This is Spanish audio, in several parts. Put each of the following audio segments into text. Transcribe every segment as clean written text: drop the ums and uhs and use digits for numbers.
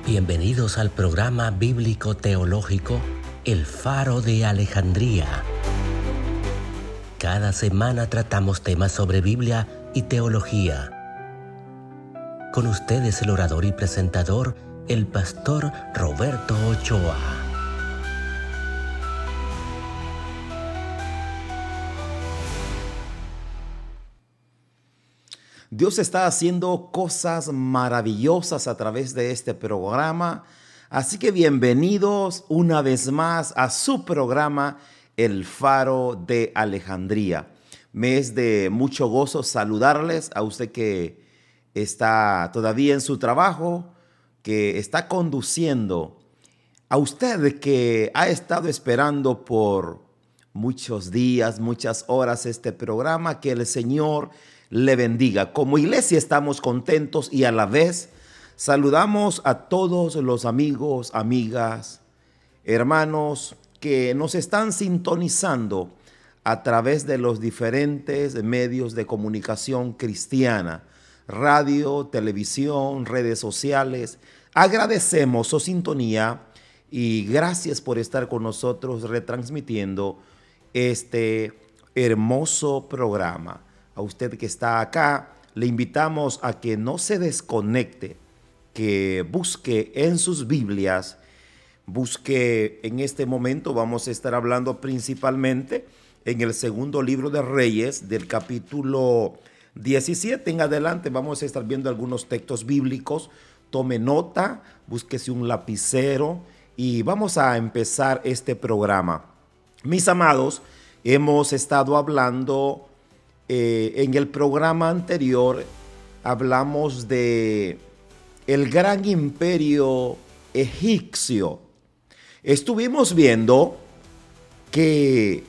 Bienvenidos al programa bíblico teológico El Faro de Alejandría. Cada semana tratamos temas sobre Biblia y teología. Con ustedes el orador y presentador, el pastor Roberto Ochoa. Dios está haciendo cosas maravillosas a través de este programa. Así que bienvenidos una vez más a su programa El Faro de Alejandría. Me es de mucho gozo saludarles a usted que está todavía en su trabajo, que está conduciendo, a usted que ha estado esperando por muchos días, muchas horas este programa. Que el Señor le bendiga. Como iglesia estamos contentos y a la vez saludamos a todos los amigos, amigas, hermanos que nos están sintonizando a través de los diferentes medios de comunicación cristiana, radio, televisión, redes sociales. Agradecemos su sintonía y gracias por estar con nosotros retransmitiendo este hermoso programa. A usted que está acá, le invitamos a que no se desconecte, que busque en sus Biblias, busque en este momento. Vamos a estar hablando principalmente en el segundo libro de Reyes, del capítulo 17 en adelante. Vamos a estar viendo algunos textos bíblicos. Tome nota, búsquese un lapicero y vamos a empezar este programa. Mis amados, hemos estado hablando en el programa anterior, hablamos de el gran imperio egipcio. Estuvimos viendo que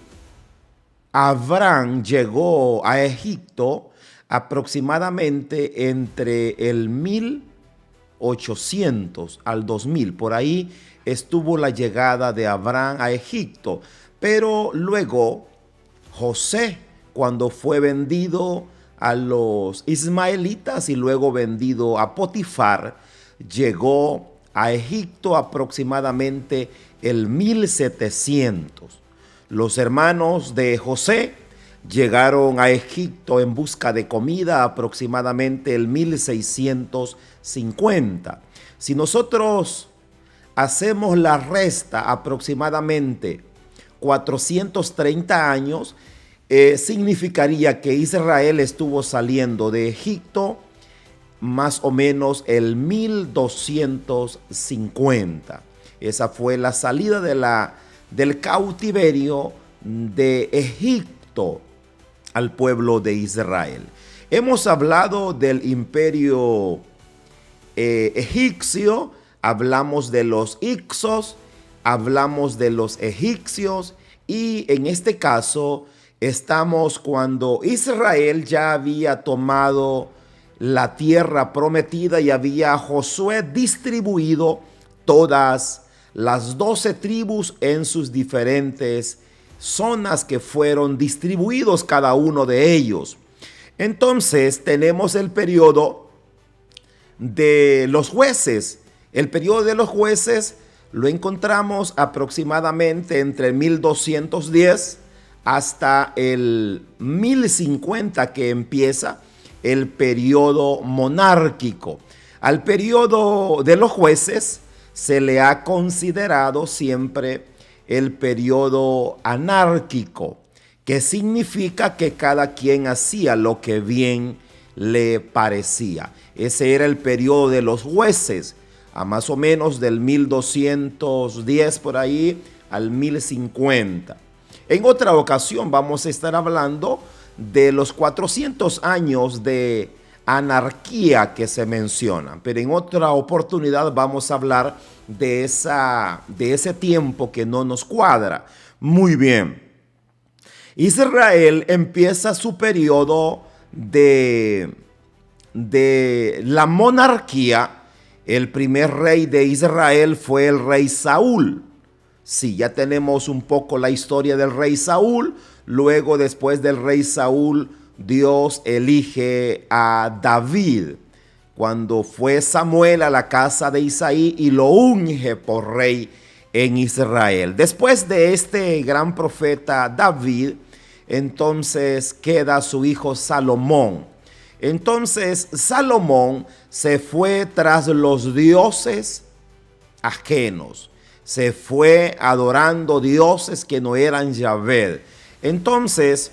Abraham llegó a Egipto aproximadamente entre el 1800 al 2000. Por ahí estuvo la llegada de Abraham a Egipto. Pero luego José, cuando fue vendido a los ismaelitas y luego vendido a Potifar, llegó a Egipto aproximadamente el 1700. Los hermanos de José llegaron a Egipto en busca de comida aproximadamente el 1650. Si nosotros hacemos la resta, aproximadamente 430 años, significaría que Israel estuvo saliendo de Egipto más o menos el 1250. Esa fue la salida del cautiverio de Egipto al pueblo de Israel. Hemos hablado del imperio egipcio, hablamos de los hicsos, hablamos de los egipcios y en este caso estamos cuando Israel ya había tomado la tierra prometida y había Josué distribuido todas las 12 tribus en sus diferentes zonas que fueron distribuidos cada uno de ellos. Entonces tenemos el periodo de los jueces. El periodo de los jueces lo encontramos aproximadamente entre 1210 hasta el 1050, que empieza el periodo monárquico. Al periodo de los jueces se le ha considerado siempre el periodo anárquico, que significa que cada quien hacía lo que bien le parecía. Ese era el periodo de los jueces, a más o menos del 1210 por ahí al 1050. En otra ocasión vamos a estar hablando de los 400 años de anarquía que se mencionan, pero en otra oportunidad vamos a hablar de ese tiempo que no nos cuadra. Muy bien. Israel empieza su periodo de la monarquía. El primer rey de Israel fue el rey Saúl. Sí, ya tenemos un poco la historia del rey Saúl. Luego, después del rey Saúl, Dios elige a David. cuando fue Samuel a la casa de Isaí y lo unge por rey en Israel. Después de este gran profeta David, entonces queda su hijo Salomón. Entonces Salomón se fue tras los dioses ajenos, se fue adorando dioses que no eran Yahvé. Entonces,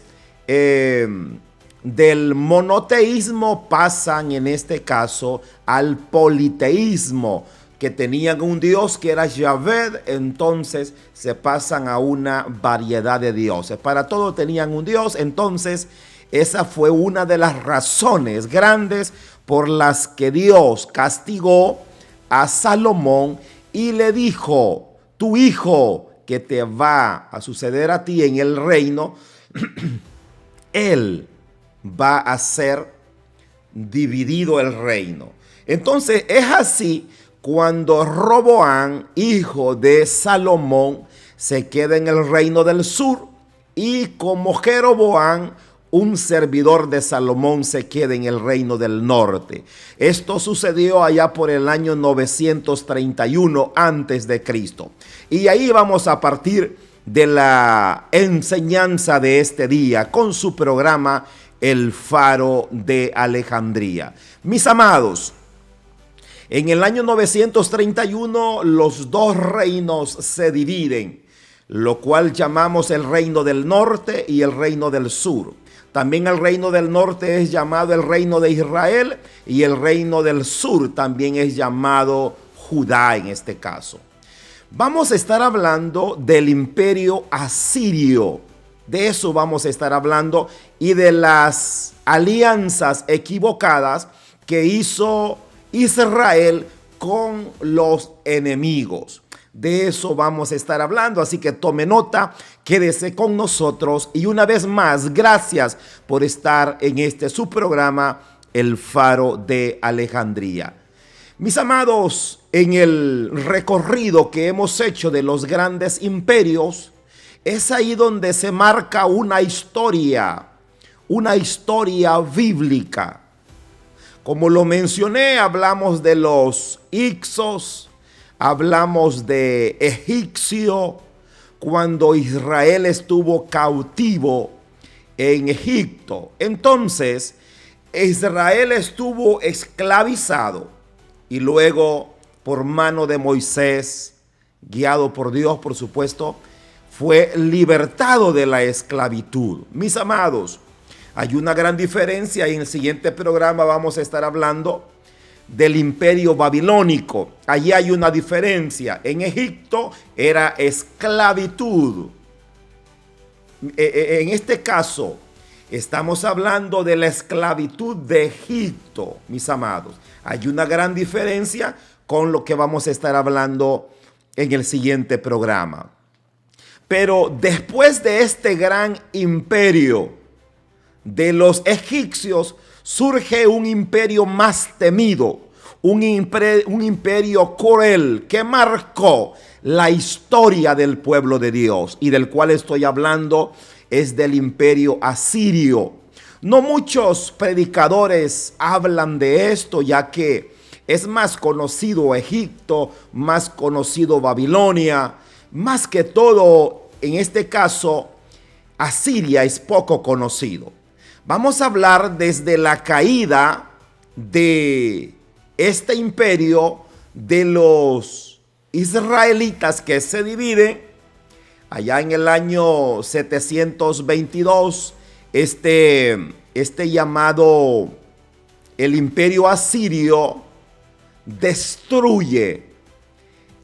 del monoteísmo pasan en este caso al politeísmo, que tenían un dios que era Yahvé, entonces se pasan a una variedad de dioses. Para todo tenían un dios, entonces esa fue una de las razones grandes por las que Dios castigó a Salomón y le dijo: tu hijo que te va a suceder a ti en el reino, él va a ser dividido el reino. Entonces es así cuando Roboam, hijo de Salomón, se queda en el reino del sur, y como Jeroboam, un servidor de Salomón, se queda en el reino del norte. Esto sucedió allá por el año 931 antes de Cristo. Y ahí vamos a partir de la enseñanza de este día con su programa El Faro de Alejandría. Mis amados, en el año 931 los dos reinos se dividen, lo cual llamamos el reino del norte y el reino del sur. También el reino del norte es llamado el reino de Israel, y el reino del sur también es llamado Judá en este caso. Vamos a estar hablando del imperio asirio. De eso vamos a estar hablando, y de las alianzas equivocadas que hizo Israel con los enemigos. De eso vamos a estar hablando, así que tome nota, quédese con nosotros, y una vez más, gracias por estar en este su programa, El Faro de Alejandría. Mis amados, en el recorrido que hemos hecho de los grandes imperios, es ahí donde se marca una historia bíblica. Como lo mencioné, hablamos de los Hicsos, hablamos de Egipcio, cuando Israel estuvo cautivo en Egipto. Entonces, Israel estuvo esclavizado, y luego, por mano de Moisés, guiado por Dios, por supuesto, fue libertado de la esclavitud. Mis amados, hay una gran diferencia, y en el siguiente programa vamos a estar hablando del imperio babilónico. Allí hay una diferencia. En Egipto era esclavitud. En este caso, estamos hablando de la esclavitud de Egipto, mis amados. Hay una gran diferencia con lo que vamos a estar hablando en el siguiente programa. Pero después de este gran imperio de los egipcios, surge un imperio más temido, un imperio cruel que marcó la historia del pueblo de Dios, y del cual estoy hablando es del imperio asirio. No muchos predicadores hablan de esto, ya que es más conocido Egipto, más conocido Babilonia. Más que todo, en este caso, Asiria es poco conocido. Vamos a hablar desde la caída de este imperio de los israelitas, que se divide allá en el año 722. Este llamado el imperio asirio destruye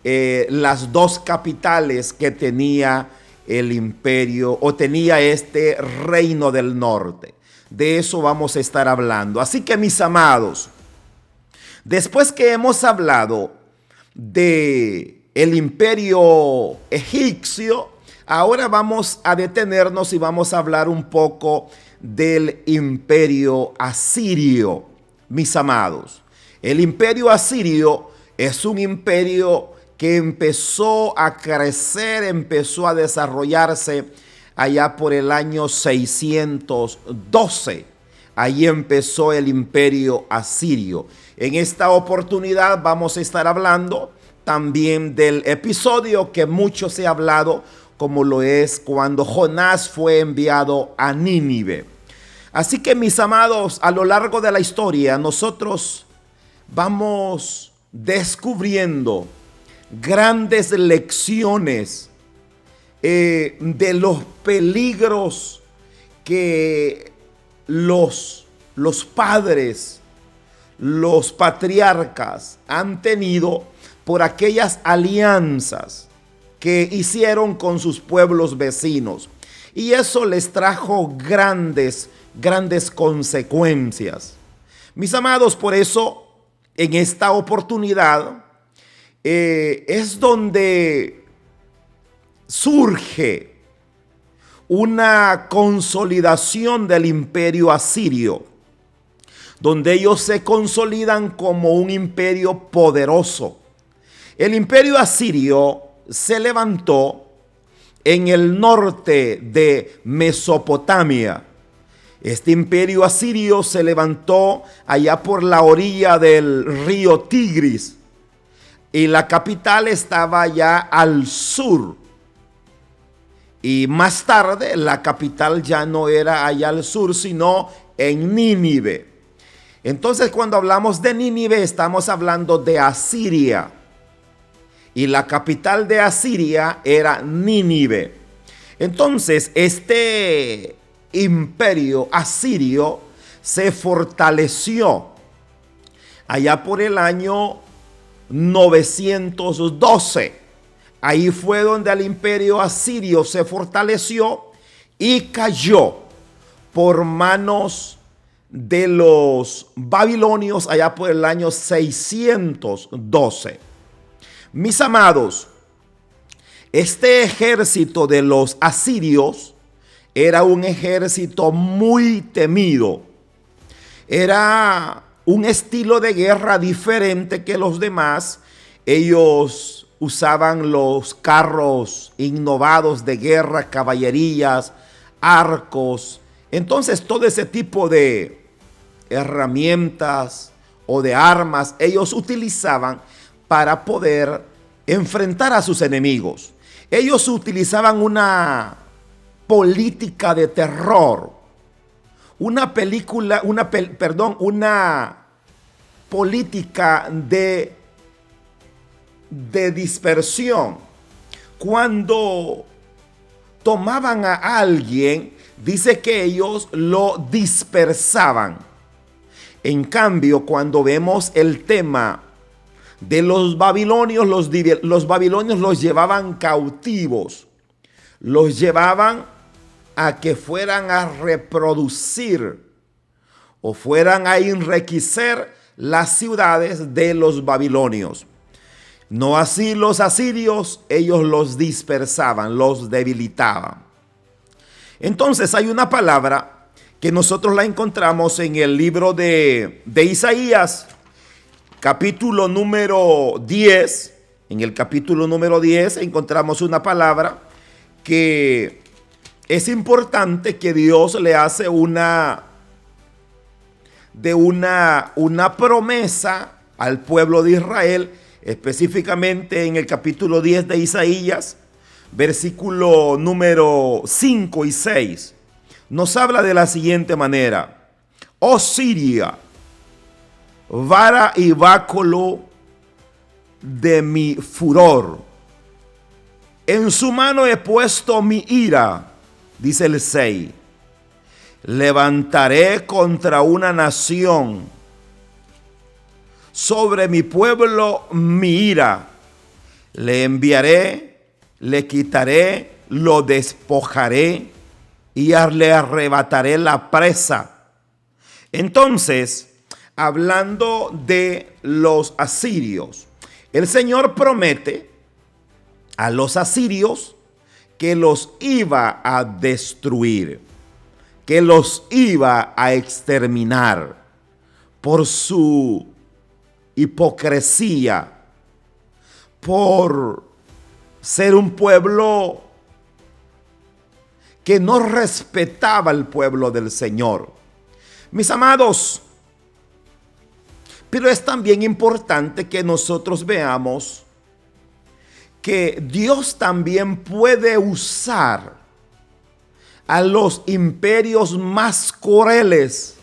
las dos capitales que tenía el imperio, o tenía este reino del norte. De eso vamos a estar hablando. Así que, mis amados, después que hemos hablado de el imperio egipcio, ahora vamos a detenernos y vamos a hablar un poco del imperio asirio, mis amados. El imperio asirio es un imperio que empezó a crecer, empezó a desarrollarse allá por el año 612 Ahí empezó el imperio asirio. En esta oportunidad vamos a estar hablando también del episodio que mucho se ha hablado, como lo es cuando Jonás fue enviado a Nínive. Así que, mis amados, a lo largo de la historia nosotros vamos descubriendo grandes lecciones de los peligros que los padres, los patriarcas han tenido por aquellas alianzas que hicieron con sus pueblos vecinos. Y eso les trajo grandes consecuencias. Mis amados, por eso en esta oportunidad es donde surge una consolidación del imperio asirio, donde ellos se consolidan como un imperio poderoso. El imperio asirio se levantó en el norte de Mesopotamia. Este imperio asirio se levantó allá por la orilla del río Tigris, y la capital estaba allá al sur. Y más tarde la capital ya no era allá al sur, sino en Nínive. Entonces, cuando hablamos de Nínive, estamos hablando de Asiria. Y la capital de Asiria era Nínive. Entonces, este imperio asirio se fortaleció allá por el año 912. Ahí fue donde el imperio asirio se fortaleció y cayó por manos de los babilonios allá por el año 612. Mis amados, este ejército de los asirios era un ejército muy temido. Era un estilo de guerra diferente que los demás. Ellos usaban los carros innovados de guerra, caballerías, arcos. Entonces, todo ese tipo de herramientas o de armas ellos utilizaban para poder enfrentar a sus enemigos. Ellos utilizaban una política de terror, una política de dispersión. Cuando tomaban a alguien, dice que ellos lo dispersaban. En cambio, cuando vemos el tema de los babilonios, los babilonios los llevaban cautivos, los llevaban a que fueran a reproducir o fueran a enriquecer las ciudades de los babilonios. No así los asirios, ellos los dispersaban, los debilitaban. Entonces hay una palabra que nosotros la encontramos en el libro de Isaías, capítulo número 10. En el capítulo número 10 encontramos una palabra que es importante, que Dios le hace una promesa al pueblo de Israel, específicamente en el capítulo 10 de Isaías, versículo número 5 y 6. Nos habla de la siguiente manera: oh Siria, vara y báculo de mi furor, en su mano he puesto mi ira, dice el 6. Levantaré contra una nación, sobre mi pueblo mi ira. Le enviaré, le quitaré, lo despojaré y le arrebataré la presa. Entonces, hablando de los asirios, el Señor promete a los asirios que los iba a destruir, que los iba a exterminar por su hipocresía, por ser un pueblo que no respetaba al pueblo del Señor. Mis amados, pero es también importante que nosotros veamos que Dios también puede usar a los imperios más crueles,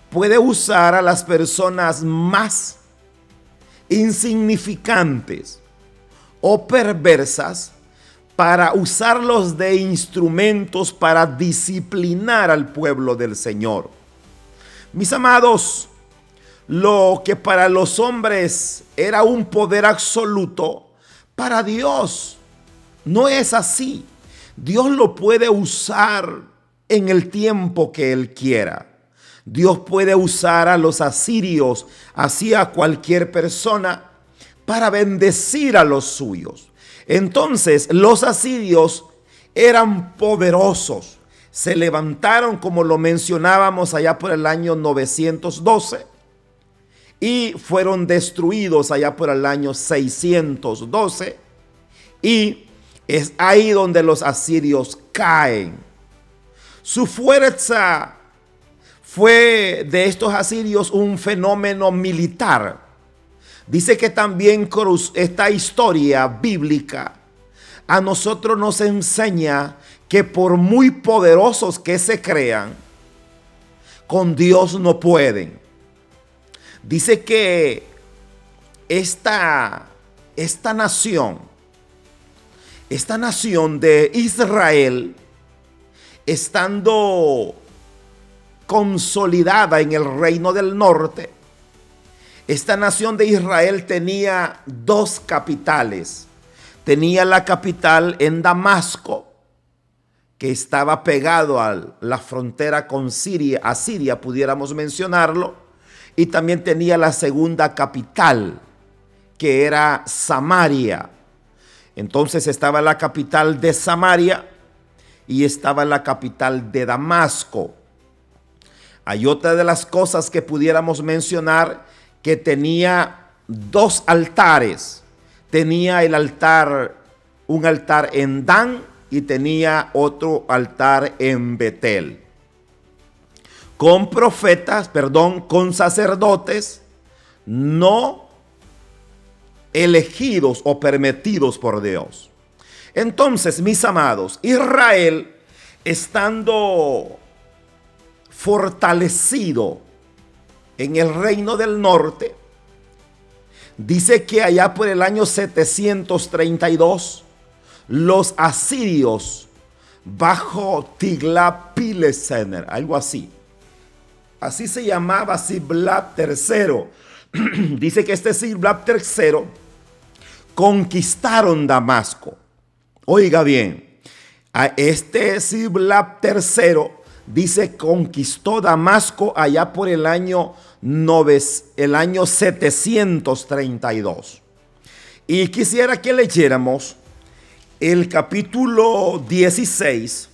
puede usar a las personas más insignificantes o perversas para usarlos de instrumentos para disciplinar al pueblo del Señor. Mis amados, lo que para los hombres era un poder absoluto, para Dios no es así. Dios lo puede usar en el tiempo que Él quiera. Dios puede usar a los asirios, así a cualquier persona, para bendecir a los suyos. Entonces, los asirios eran poderosos. Se levantaron, como lo mencionábamos, allá por el año 912 y fueron destruidos allá por el año 612. Y es ahí donde los asirios caen. Su fuerza fue de estos asirios un fenómeno militar. Dice que también esta historia bíblica a nosotros nos enseña que por muy poderosos que se crean, con Dios no pueden. Dice que esta nación de Israel, estando consolidada en el reino del norte, esta nación de Israel tenía dos capitales. Tenía la capital en Damasco, que estaba pegado a la frontera con Asiria, pudiéramos mencionarlo. Y también tenía la segunda capital, que era Samaria. Entonces estaba la capital de Samaria y estaba la capital de Damasco. Hay otra de las cosas que pudiéramos mencionar, que tenía dos altares. Tenía un altar en Dan y tenía otro altar en Betel. Con con sacerdotes no elegidos o permitidos por Dios. Entonces, mis amados, Israel, estando fortalecido en el reino del norte, dice que allá por el año 732, los asirios bajo Tiglat-Pileser, algo así se llamaba Siblat III. Dice que este Siblat III conquistaron Damasco. Oiga bien, a este Siblat III dice conquistó Damasco allá por el año 732. Y quisiera que leyéramos el capítulo 16.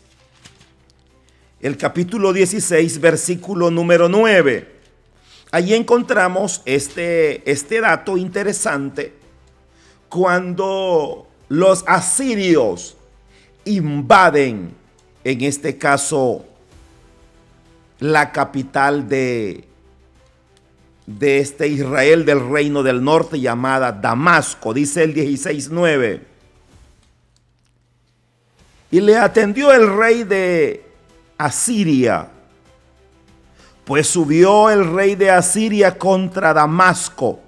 El capítulo 16, versículo número 9. Allí encontramos este dato interesante. Cuando los asirios invaden, en este caso, la capital de este Israel del reino del norte, llamada Damasco. Dice el 16:9. Y le atendió el rey de Asiria, pues subió el rey de Asiria contra Damasco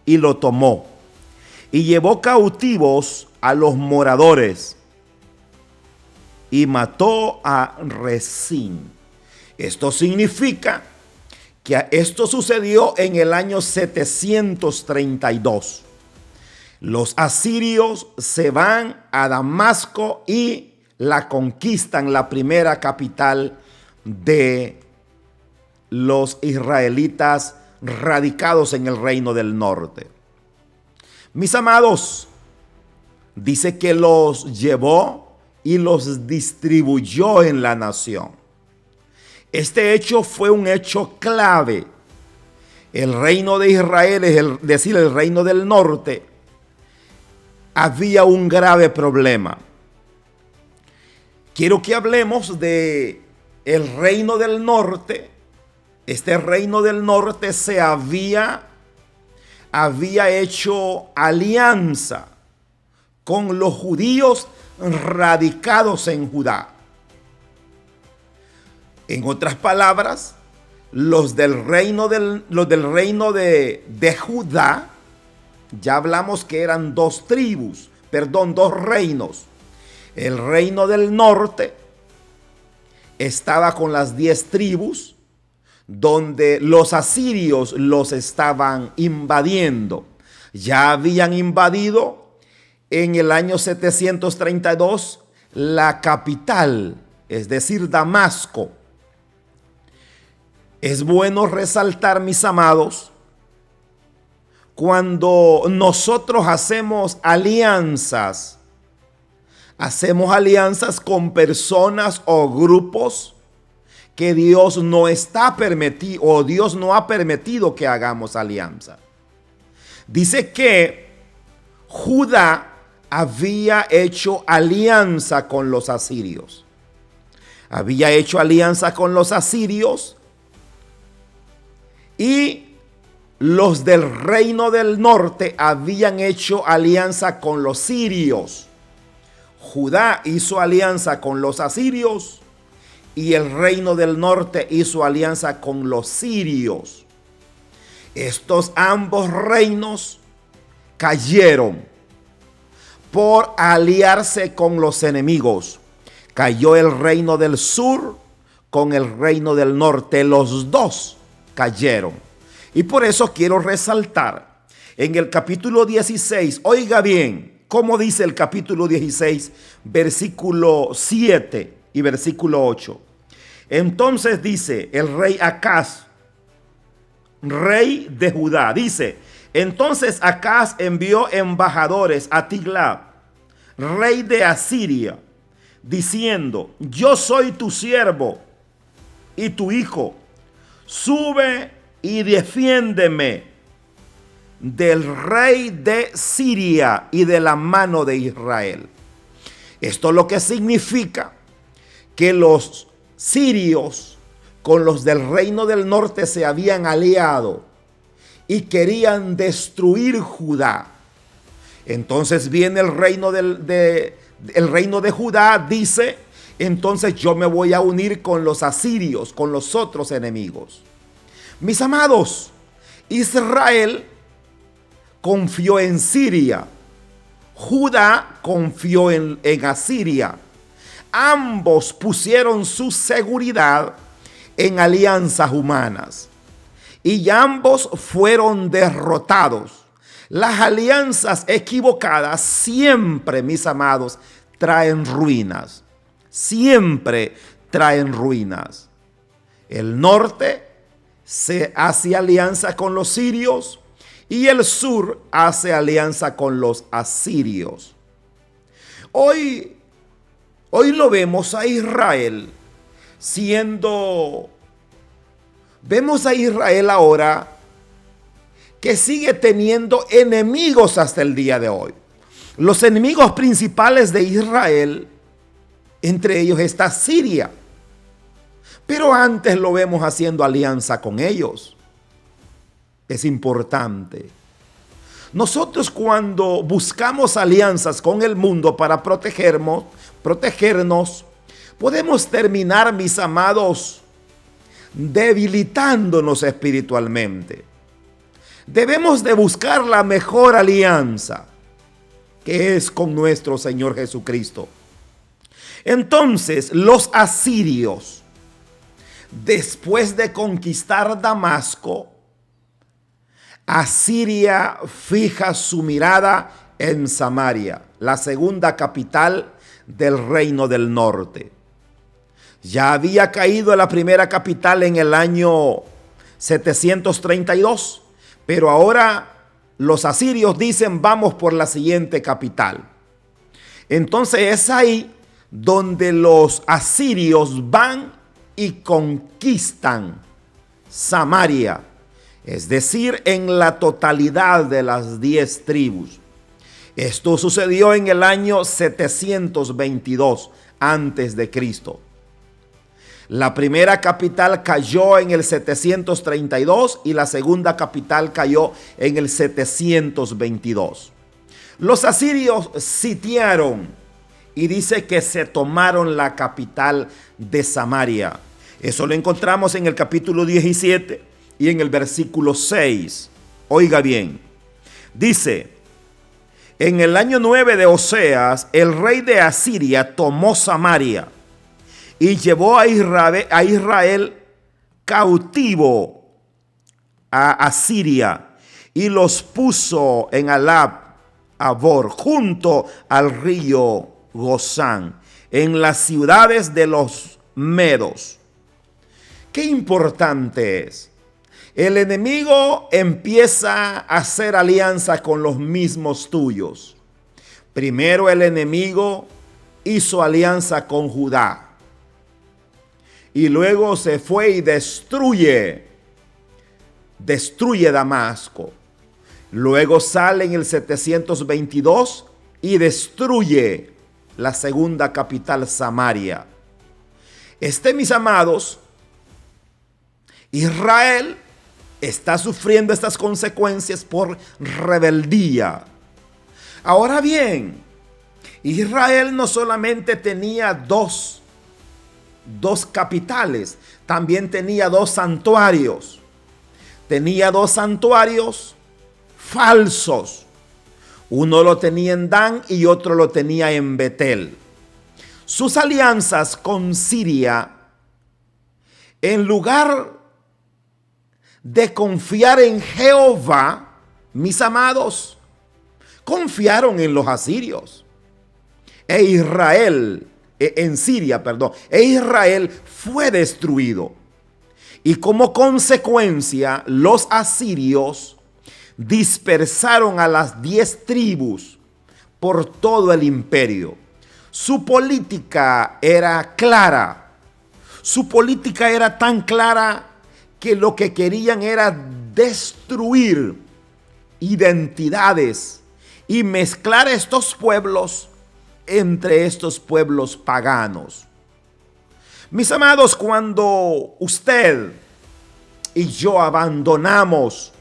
y lo tomó, y llevó cautivos a los moradores y mató a Resín. Esto significa que esto sucedió en el año 732. Los asirios se van a Damasco y la conquistan, la primera capital de los israelitas radicados en el reino del norte. Mis amados, dice que los llevó y los distribuyó en la nación. Este hecho fue un hecho clave. El reino de Israel, es decir, el reino del norte, había un grave problema. Quiero que hablemos de el reino del norte este reino del norte se había hecho alianza con los judíos radicados en Judá. En otras palabras, los del reino de Judá, ya hablamos que eran dos reinos. El reino del norte estaba con las 10 tribus, donde los asirios los estaban invadiendo. Ya habían invadido en el año 732 la capital, es decir, Damasco. Es bueno resaltar, mis amados, cuando nosotros hacemos alianzas con personas o grupos que Dios no está permitido, o Dios no ha permitido que hagamos alianza. Dice que Judá había hecho alianza con los asirios. Había hecho alianza con los asirios, y los del reino del norte habían hecho alianza con los sirios. Judá hizo alianza con los asirios y el reino del norte hizo alianza con los sirios. Estos ambos reinos cayeron por aliarse con los enemigos. Cayó el reino del sur con el reino del norte. Los dos cayeron. Y por eso quiero resaltar en el capítulo 16, oiga bien, cómo dice el capítulo 16, versículo 7 y versículo 8. Entonces dice el rey Acaz, rey de Judá, dice: entonces Acaz envió embajadores a Tiglat, rey de Asiria, diciendo: yo soy tu siervo y tu hijo, sube y defiéndeme del rey de Siria y de la mano de Israel. Esto lo que significa que los sirios con los del reino del norte se habían aliado y querían destruir Judá. Entonces viene el reino de Judá, dice: entonces yo me voy a unir con los asirios, con los otros enemigos. Mis amados, Israel confió en Siria, Judá confió en Asiria. Ambos pusieron su seguridad en alianzas humanas y ambos fueron derrotados. Las alianzas equivocadas siempre, mis amados, traen ruinas. Siempre traen ruinas. El norte se hace alianza con los sirios y el sur hace alianza con los asirios. Hoy lo vemos a Israel vemos a Israel ahora que sigue teniendo enemigos hasta el día de hoy. Los enemigos principales de Israel, entre ellos está Siria. Pero antes lo vemos haciendo alianza con ellos. Es importante. Nosotros, cuando buscamos alianzas con el mundo para protegernos, podemos terminar, mis amados, debilitándonos espiritualmente. Debemos de buscar la mejor alianza, que es con nuestro Señor Jesucristo. Entonces, los asirios, después de conquistar Damasco, Asiria fija su mirada en Samaria, la segunda capital del reino del norte. Ya había caído la primera capital en el año 732, pero ahora los asirios dicen: vamos por la siguiente capital. Entonces es ahí donde los asirios van y conquistan Samaria, es decir, en la totalidad de las 10 tribus. Esto sucedió en el año 722 antes de Cristo. La primera capital cayó en el 732 y la segunda capital cayó en el 722. Los asirios sitiaron y dice que se tomaron la capital de Samaria. Eso lo encontramos en el capítulo 17 y en el versículo 6. Oiga bien, dice: en el año 9 de Oseas, el rey de Asiria tomó Samaria y llevó a Israel cautivo a Asiria y los puso en Abor, junto al río Gozán, en las ciudades de los medos. Qué importante es. El enemigo empieza a hacer alianza con los mismos tuyos. Primero el enemigo hizo alianza con Judá. Y luego se fue y destruye Damasco. Luego sale en el 722 y destruye la segunda capital, Samaria. Mis amados, Israel está sufriendo estas consecuencias por rebeldía. Ahora bien, Israel no solamente tenía dos capitales, también tenía dos santuarios. Tenía dos santuarios falsos. Uno lo tenía en Dan y otro lo tenía en Betel. Sus alianzas con Siria, en lugar de confiar en Jehová, mis amados, confiaron en los asirios. Israel fue destruido. Y como consecuencia, los asirios dispersaron a las 10 tribus por todo el imperio. Su política era clara. Su política era tan clara que lo que querían era destruir identidades y mezclar estos pueblos entre estos pueblos paganos. Mis amados, cuando usted y yo abandonamos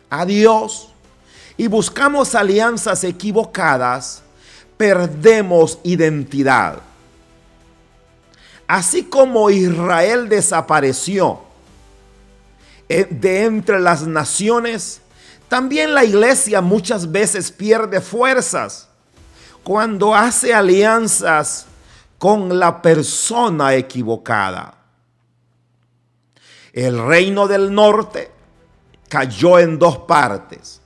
a Dios y buscamos alianzas equivocadas, perdemos identidad. Así como Israel desapareció de entre las naciones, también la iglesia muchas veces pierde fuerzas cuando hace alianzas con la persona equivocada. El reino del norte cayó en dos partes.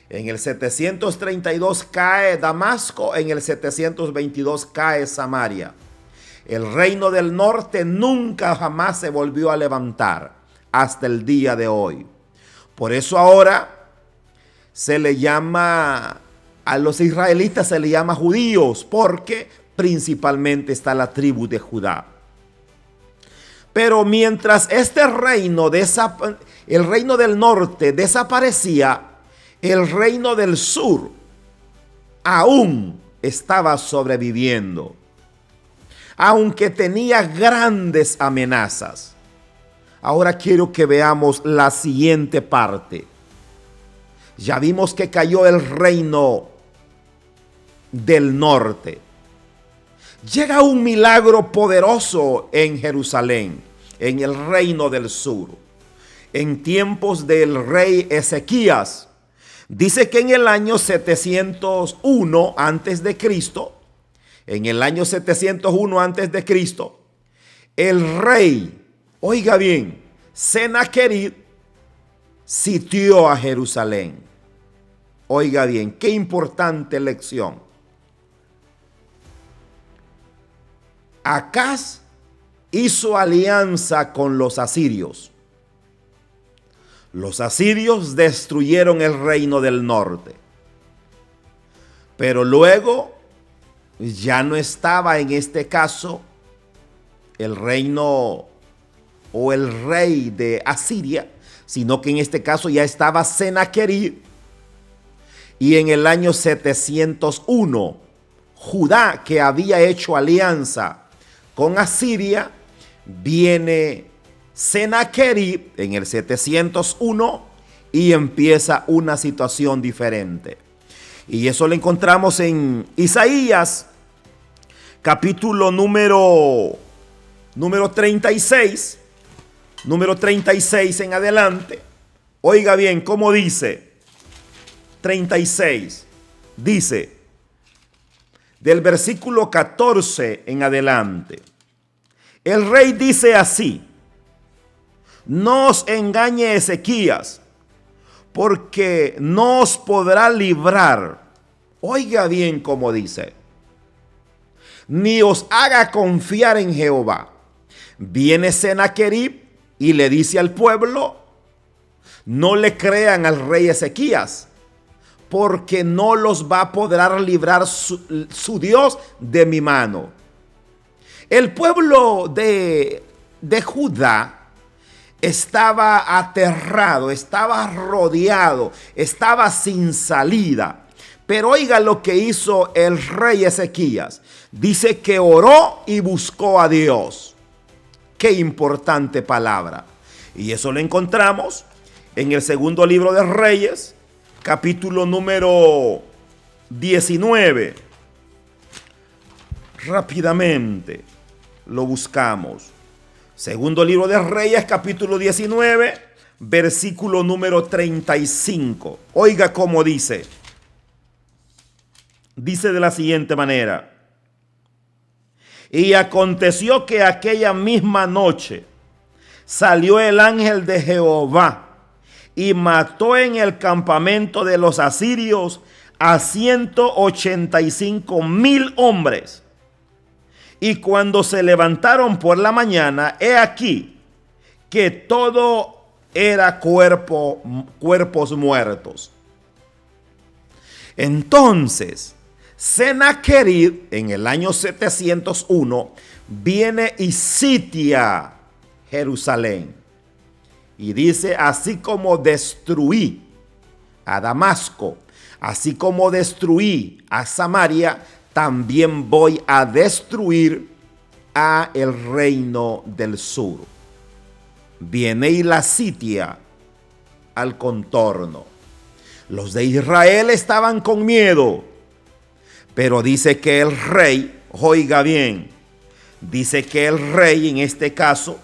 En el 732 cae Damasco, en el 722 cae Samaria. El reino del norte nunca jamás se volvió a levantar hasta el día de hoy. Por eso ahora se le llama a los israelitas, se le llama judíos, porque principalmente está la tribu de Judá. Pero mientras este reino, el reino del norte desaparecía, el reino del sur aún estaba sobreviviendo, aunque tenía grandes amenazas. Ahora quiero que veamos la siguiente parte. Ya vimos que cayó el reino del norte. Llega un milagro poderoso en Jerusalén, en el reino del sur. En tiempos del rey Ezequías, dice que en el año 701 antes de Cristo, el rey, oiga bien, Sennacherib sitió a Jerusalén. Oiga bien, qué importante lección. Acaz hizo alianza con los asirios. Los asirios destruyeron el reino del norte. Pero luego ya no estaba en este caso el reino o el rey de Asiria, sino que en este caso ya estaba Sennacherib. Y en el año 701, Judá, que había hecho alianza con Asiria, viene Sennacherib en el 701 y empieza una situación diferente. Y eso lo encontramos en Isaías, capítulo número 36, número 36 en adelante. Oiga bien, ¿cómo dice? 36, dice, del versículo 14 en adelante. El rey dice así: no os engañe Ezequías, porque no os podrá librar. Oiga bien cómo dice: ni os haga confiar en Jehová. Viene Sennacherib y le dice al pueblo: no le crean al rey Ezequías, porque no los va a poder librar su Dios de mi mano. El pueblo de Judá estaba aterrado, estaba rodeado, estaba sin salida. Pero oiga lo que hizo el rey Ezequías. Dice que oró y buscó a Dios. Qué importante palabra. Y eso lo encontramos en el segundo libro de Reyes, capítulo número 19. Rápidamente lo buscamos. Segundo libro de Reyes, capítulo 19, versículo número 35. Oiga cómo dice. Dice de la siguiente manera: y aconteció que aquella misma noche salió el ángel de Jehová y mató en el campamento de los asirios a 185,000 hombres. Y cuando se levantaron por la mañana, he aquí que todo era cuerpos muertos. Entonces Sennacherib en el año 701 viene y sitia Jerusalén. Y dice: así como destruí a Damasco, así como destruí a Samaria, también voy a destruir a el reino del sur. Viene y la sitia al contorno. Los de Israel estaban con miedo, pero dice que el rey, oiga bien, dice que el rey en este caso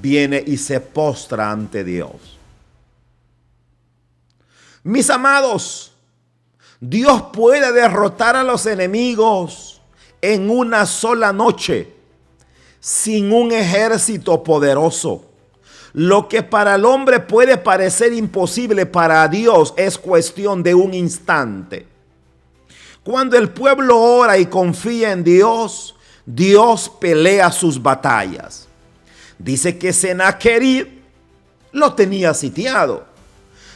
viene y se postra ante Dios. Mis amados, Dios puede derrotar a los enemigos en una sola noche, sin un ejército poderoso. Lo que para el hombre puede parecer imposible, para Dios es cuestión de un instante. Cuando el pueblo ora y confía en Dios, Dios pelea sus batallas. Dice que Sennacherib lo tenía sitiado,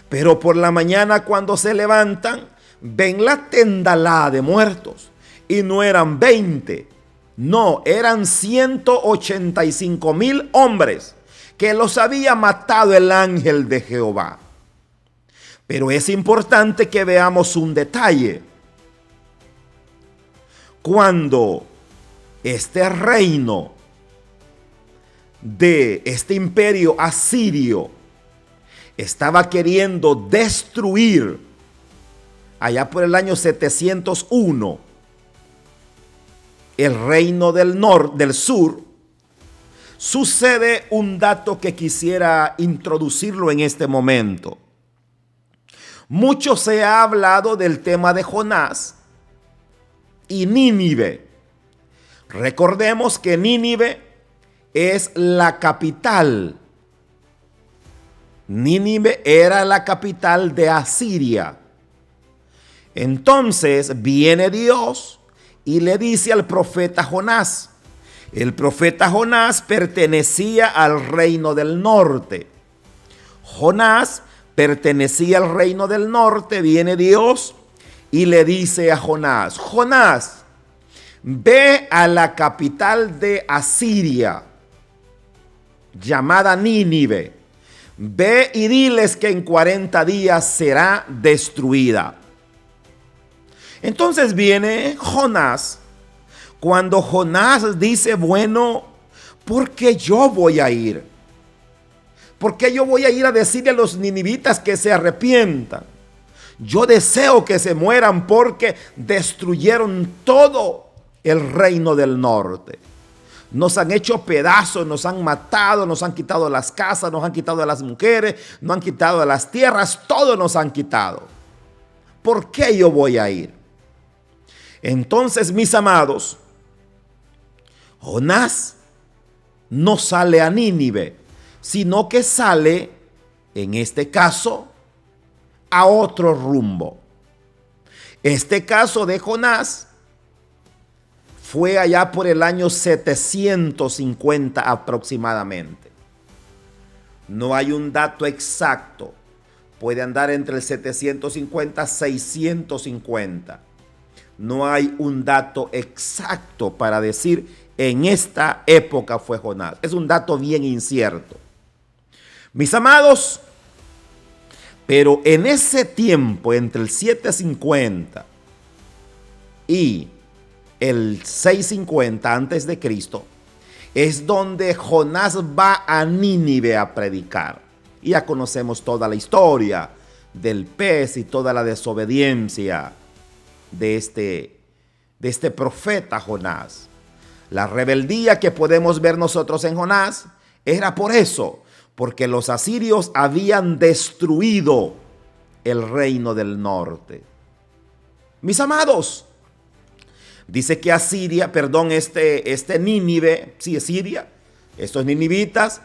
pero por la mañana cuando se levantan, ven la tendalada de muertos, y no eran 20, no, eran 185,000 hombres que los había matado el ángel de Jehová. Pero es importante que veamos un detalle. Cuando este reino de este imperio asirio estaba queriendo destruir allá por el año 701 el reino del sur, sucede un dato que quisiera introducirlo en este momento. Mucho se ha hablado del tema de Jonás y Nínive. Recordemos que Nínive es la capital. Nínive era la capital de Asiria. Entonces viene Dios y le dice al profeta Jonás. El profeta Jonás pertenecía al reino del norte. Jonás pertenecía al reino del norte. Viene Dios y le dice a Jonás: Jonás, ve a la capital de Asiria, llamada Nínive. Ve y diles que en 40 días será destruida. Entonces viene Jonás. Cuando Jonás dice, bueno, ¿por qué yo voy a ir? ¿Por qué yo voy a ir a decirle a los ninivitas que se arrepientan? Yo deseo que se mueran porque destruyeron todo el reino del norte. Nos han hecho pedazos, nos han matado, nos han quitado las casas, nos han quitado las mujeres, nos han quitado las tierras, todo nos han quitado. ¿Por qué yo voy a ir? Entonces, mis amados, Jonás no sale a Nínive, sino que sale, en este caso, a otro rumbo. Este caso de Jonás fue allá por el año 750 aproximadamente. No hay un dato exacto. Puede andar entre el 750 y 650. No hay un dato exacto para decir en esta época fue Jonás. Es un dato bien incierto. Mis amados, pero en ese tiempo, entre el 750 y el 650 antes de Cristo, es donde Jonás va a Nínive a predicar. Y ya conocemos toda la historia del pez y toda la desobediencia de este profeta Jonás. La rebeldía que podemos ver nosotros en Jonás era por eso, porque los asirios habían destruido el reino del norte. Mis amados, dice que Asiria, este Nínive, sí es Siria, estos ninivitas,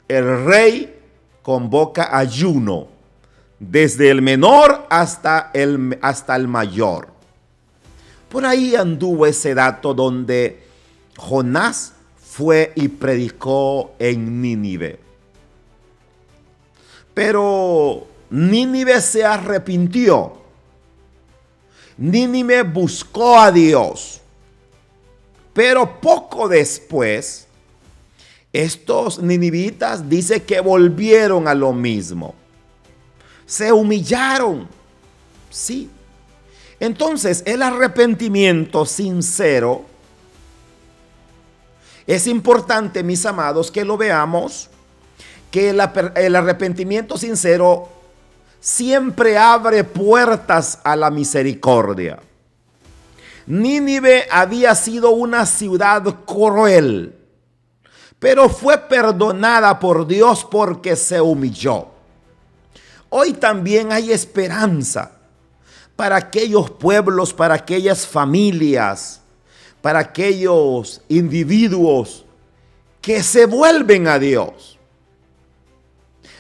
el rey convoca ayuno, desde el menor hasta el mayor. Por ahí anduvo ese dato donde Jonás fue y predicó en Nínive. Pero Nínive se arrepintió. Nínive buscó a Dios. Pero poco después, estos ninivitas dice que volvieron a lo mismo. Se humillaron. Sí. Entonces, el arrepentimiento sincero es importante, mis amados, que lo veamos, que el arrepentimiento sincero siempre abre puertas a la misericordia. Nínive había sido una ciudad cruel, pero fue perdonada por Dios porque se humilló. Hoy también hay esperanza para aquellos pueblos, para aquellas familias, para aquellos individuos que se vuelven a Dios.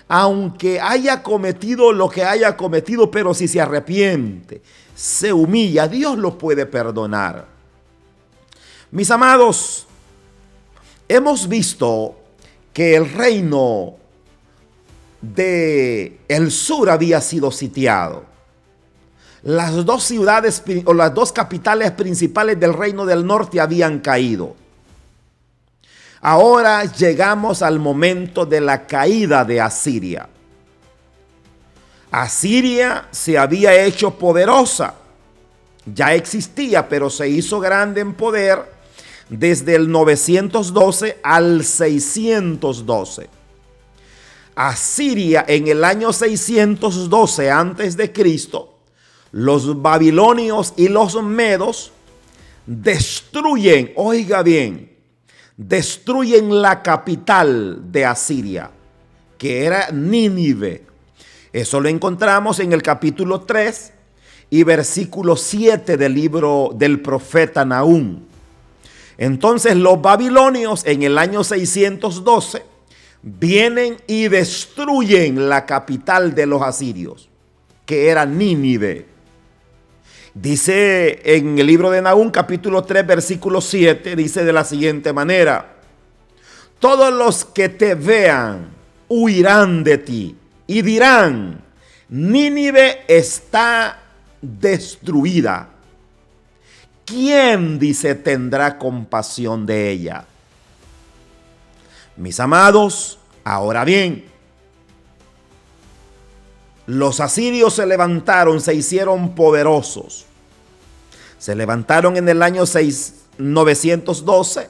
Aunque haya cometido lo que haya cometido, pero si se arrepiente, se humilla, Dios lo puede perdonar. Mis amados, hemos visto que el reino del sur había sido sitiado. Las dos ciudades o las dos capitales principales del reino del norte habían caído. Ahora llegamos al momento de la caída de Asiria. Asiria se había hecho poderosa. Ya existía, pero se hizo grande en poder desde el 912 al 612. Asiria en el año 612 antes de Cristo, los babilonios y los medos destruyen, oiga bien, destruyen la capital de Asiria, que era Nínive. Eso lo encontramos en el capítulo 3 y versículo 7 del libro del profeta Nahum. Entonces los babilonios en el año 612 vienen y destruyen la capital de los asirios, que era Nínive. Dice en el libro de Nahum, capítulo 3, versículo 7, dice de la siguiente manera: todos los que te vean huirán de ti y dirán, Nínive está destruida. ¿Quién, dice, tendrá compasión de ella? Mis amados, ahora bien, los asirios se levantaron, se hicieron poderosos. Se levantaron en el año 912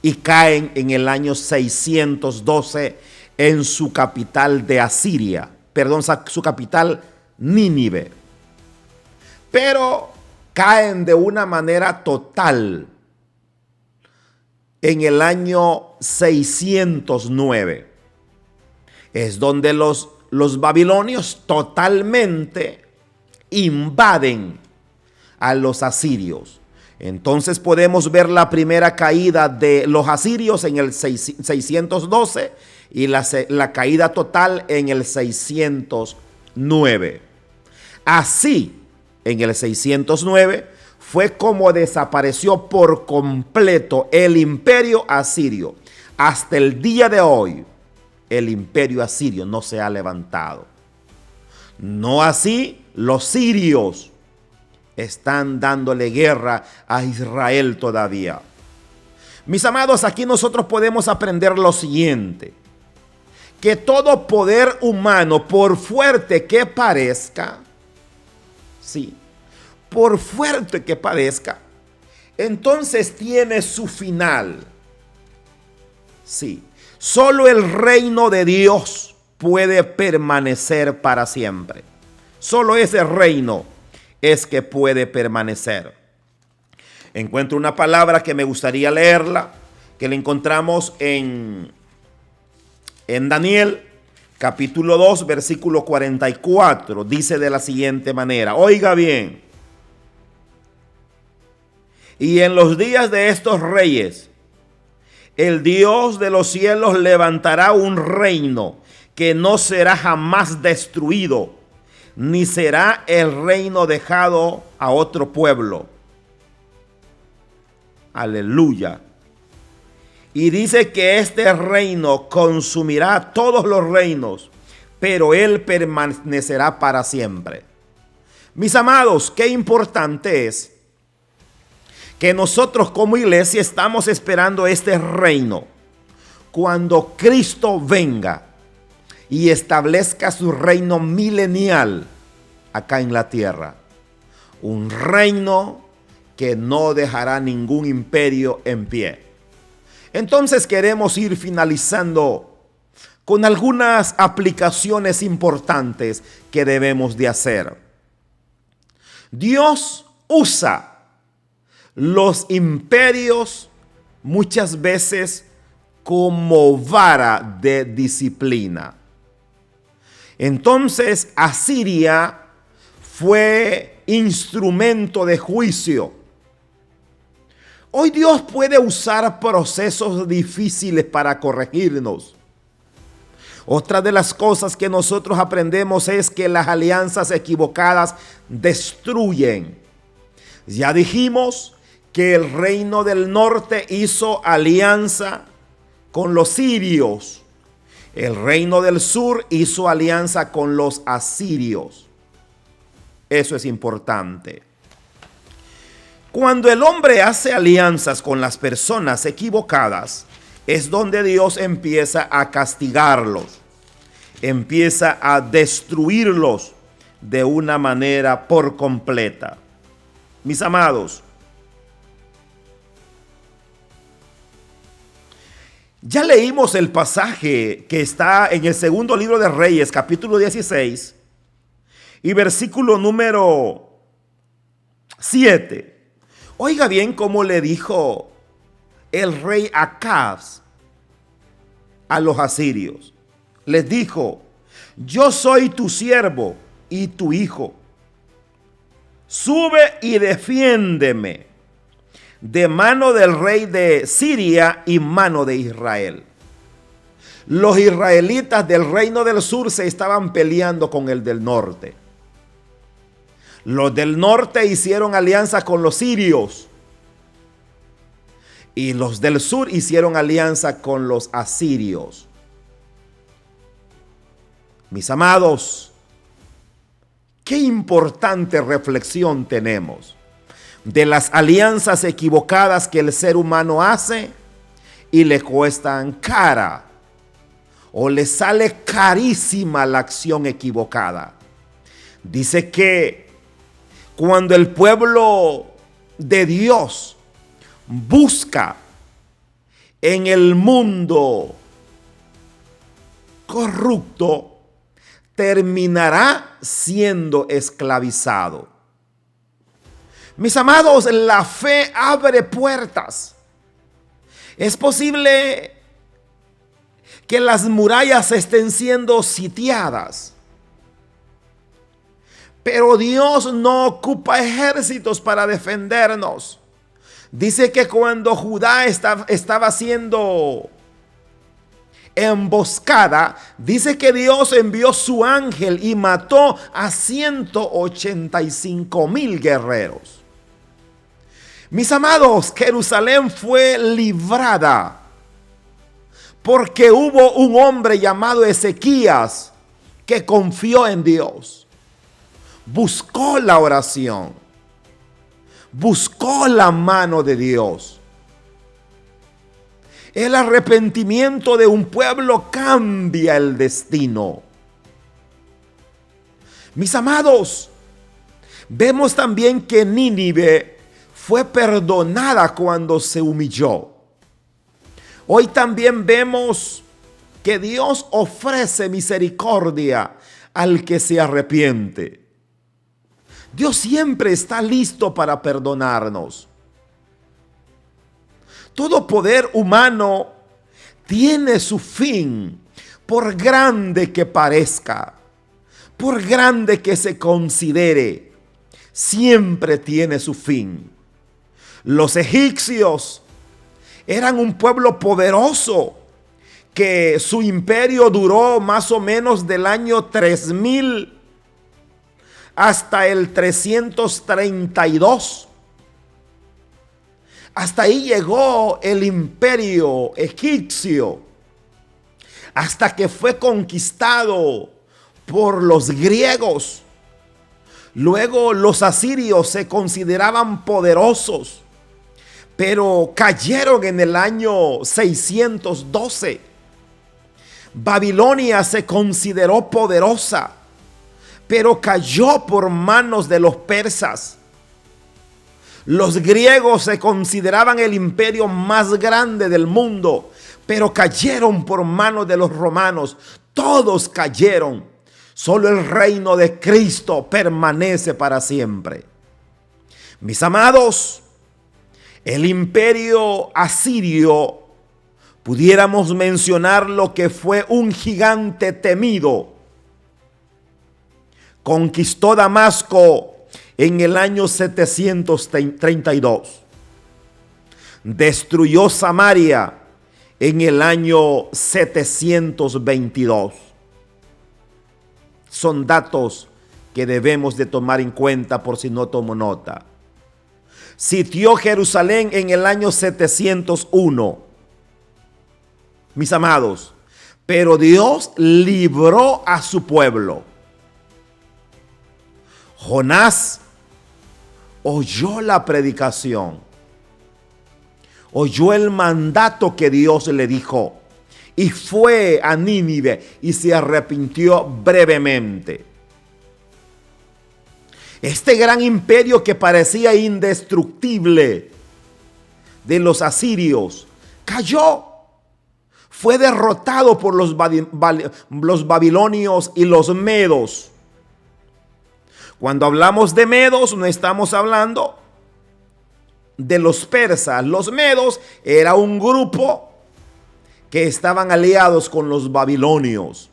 y caen en el año 612 en su capital de Asiria, perdón, su capital Nínive. Pero caen de una manera total en el año 609. Es donde los babilonios totalmente invaden a los asirios. Entonces podemos ver la primera caída de los asirios en el 612 y la caída total en el 609. Así, en el 609 fue como desapareció por completo el imperio asirio. Hasta el día de hoy, el imperio asirio no se ha levantado. No así los sirios. Están dándole guerra a Israel todavía. Mis amados, aquí nosotros podemos aprender lo siguiente: que todo poder humano, por fuerte que parezca, sí, por fuerte que parezca, entonces tiene su final. Sí, solo el reino de Dios puede permanecer para siempre. Solo ese reino es que puede permanecer. Encuentro una palabra que me gustaría leerla, que la encontramos en Daniel, capítulo 2, versículo 44. Dice de la siguiente manera, oiga bien: y en los días de estos reyes, el Dios de los cielos levantará un reino que no será jamás destruido, ni será el reino dejado a otro pueblo. Aleluya. Y dice que este reino consumirá todos los reinos, pero él permanecerá para siempre. Mis amados, qué importante es que nosotros como iglesia estamos esperando este reino. Cuando Cristo venga y establezca su reino milenial acá en la tierra. Un reino que no dejará ningún imperio en pie. Entonces queremos ir finalizando con algunas aplicaciones importantes que debemos de hacer. Dios usa los imperios muchas veces como vara de disciplina. Entonces Asiria fue instrumento de juicio. Hoy Dios puede usar procesos difíciles para corregirnos. Otra de las cosas que nosotros aprendemos es que las alianzas equivocadas destruyen. Ya dijimos que el reino del norte hizo alianza con los sirios. El reino del sur hizo alianza con los asirios. Eso es importante. Cuando el hombre hace alianzas con las personas equivocadas, es donde Dios empieza a castigarlos, empieza a destruirlos de una manera por completa. Mis amados, ya leímos el pasaje que está en el segundo libro de Reyes, capítulo 16 y versículo número 7. Oiga bien cómo le dijo el rey Acab a los asirios. Les dijo: yo soy tu siervo y tu hijo. Sube y defiéndeme de mano del rey de Siria y mano de Israel. Los israelitas del reino del sur se estaban peleando con el del norte. Los del norte hicieron alianza con los sirios y los del sur hicieron alianza con los asirios. Mis amados, qué importante reflexión tenemos de las alianzas equivocadas que el ser humano hace y le cuestan cara o le sale carísima la acción equivocada. Dice que cuando el pueblo de Dios busca en el mundo corrupto, terminará siendo esclavizado. Mis amados, la fe abre puertas. Es posible que las murallas estén siendo sitiadas, pero Dios no ocupa ejércitos para defendernos. Dice que cuando Judá estaba siendo emboscada, dice que Dios envió su ángel y mató a 185,000 guerreros. Mis amados, Jerusalén fue librada porque hubo un hombre llamado Ezequías que confió en Dios, buscó la oración, buscó la mano de Dios. El arrepentimiento de un pueblo cambia el destino. Mis amados, vemos también que Nínive fue perdonada cuando se humilló. Hoy también vemos que Dios ofrece misericordia al que se arrepiente. Dios siempre está listo para perdonarnos. Todo poder humano tiene su fin, por grande que parezca, por grande que se considere, siempre tiene su fin. Los egipcios eran un pueblo poderoso que su imperio duró más o menos del año 3000 hasta el 332. Hasta ahí llegó el imperio egipcio, hasta que fue conquistado por los griegos. Luego los asirios se consideraban poderosos, pero cayeron en el año 612. Babilonia se consideró poderosa, pero cayó por manos de los persas. Los griegos se consideraban el imperio más grande del mundo, pero cayeron por manos de los romanos. Todos cayeron. Solo el reino de Cristo permanece para siempre. Mis amados, el imperio asirio, pudiéramos mencionar lo que fue un gigante temido. Conquistó Damasco en el año 732. Destruyó Samaria en el año 722. Son datos que debemos de tomar en cuenta por si no tomo nota. Sitió Jerusalén en el año 701. Mis amados, pero Dios libró a su pueblo. Jonás oyó la predicación, oyó el mandato que Dios le dijo y fue a Nínive y se arrepintió brevemente. Este gran imperio que parecía indestructible de los asirios cayó. Fue derrotado por los babilonios y los medos. Cuando hablamos de medos, no estamos hablando de los persas. Los medos era un grupo que estaban aliados con los babilonios.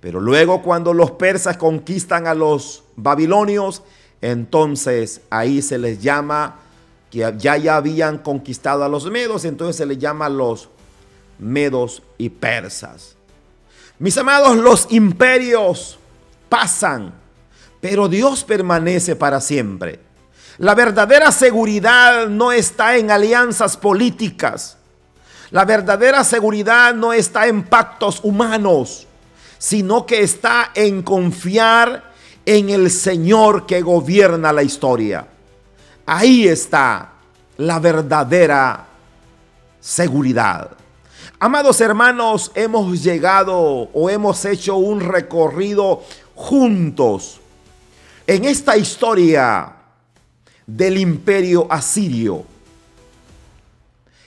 Pero luego cuando los persas conquistan a los babilonios, entonces ahí se les llama, que ya habían conquistado a los medos, entonces se les llama los medos y persas. Mis amados, los imperios pasan, pero Dios permanece para siempre. La verdadera seguridad no está en alianzas políticas. La verdadera seguridad no está en pactos humanos, sino que está en confiar en el Señor que gobierna la historia. Ahí está la verdadera seguridad. Amados hermanos, hemos llegado o hemos hecho un recorrido juntos en esta historia del imperio asirio.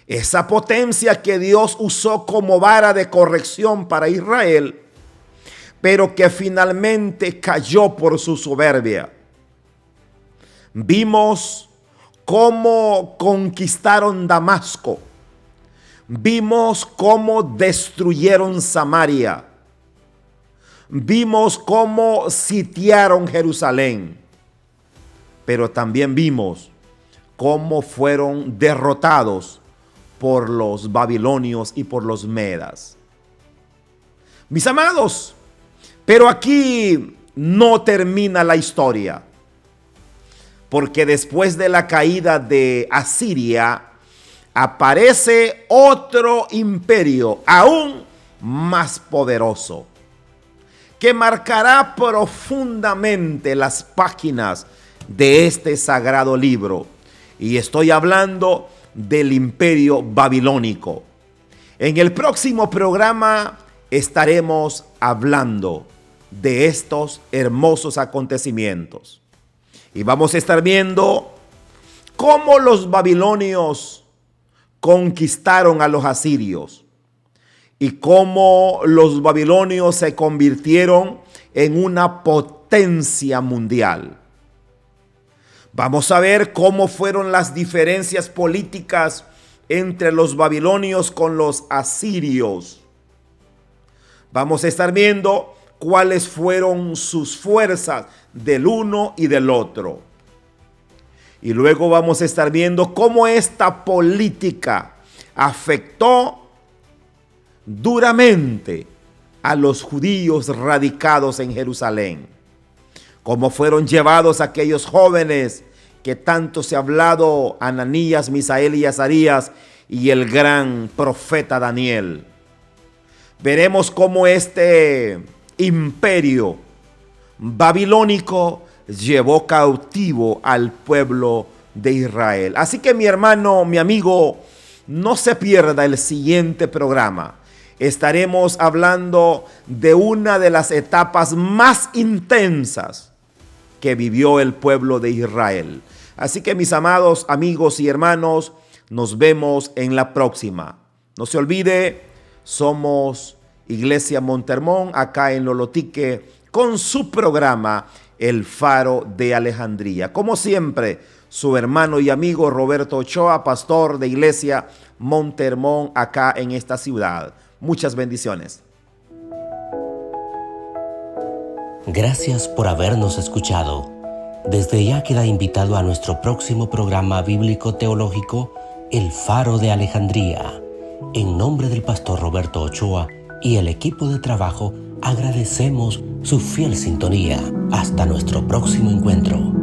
esa potencia que Dios usó como vara de corrección para Israel, pero que finalmente cayó por su soberbia. Vimos cómo conquistaron Damasco. Vimos cómo destruyeron Samaria. Vimos cómo sitiaron Jerusalén. Pero también vimos cómo fueron derrotados por los babilonios y por los medas. Mis amados, pero aquí no termina la historia, porque después de la caída de Asiria aparece otro imperio aún más poderoso, que marcará profundamente las páginas de este sagrado libro. Y estoy hablando del imperio babilónico. En el próximo programa estaremos hablando de estos hermosos acontecimientos. Y vamos a estar viendo cómo los babilonios conquistaron a los asirios y cómo los babilonios se convirtieron en una potencia mundial. Vamos a ver cómo fueron las diferencias políticas entre los babilonios con los asirios. Vamos a estar viendo cuáles fueron sus fuerzas del uno y del otro. Y luego vamos a estar viendo cómo esta política afectó duramente a los judíos radicados en Jerusalén. Cómo fueron llevados aquellos jóvenes que tanto se ha hablado, Ananías, Misael y Azarías, y el gran profeta Daniel. Veremos cómo este imperio babilónico llevó cautivo al pueblo de Israel. Así que mi hermano, mi amigo, no se pierda el siguiente programa. Estaremos hablando de una de las etapas más intensas que vivió el pueblo de Israel. Así que mis amados amigos y hermanos, nos vemos en la próxima. No se olvide, somos Iglesia Montermón, acá en Lolotique, con su programa El Faro de Alejandría. Como siempre, su hermano y amigo Roberto Ochoa, pastor de Iglesia Montermón, acá en esta ciudad. Muchas bendiciones. Gracias por habernos escuchado. Desde ya queda invitado a nuestro próximo programa bíblico teológico, El Faro de Alejandría. En nombre del pastor Roberto Ochoa y el equipo de trabajo, agradecemos su fiel sintonía. Hasta nuestro próximo encuentro.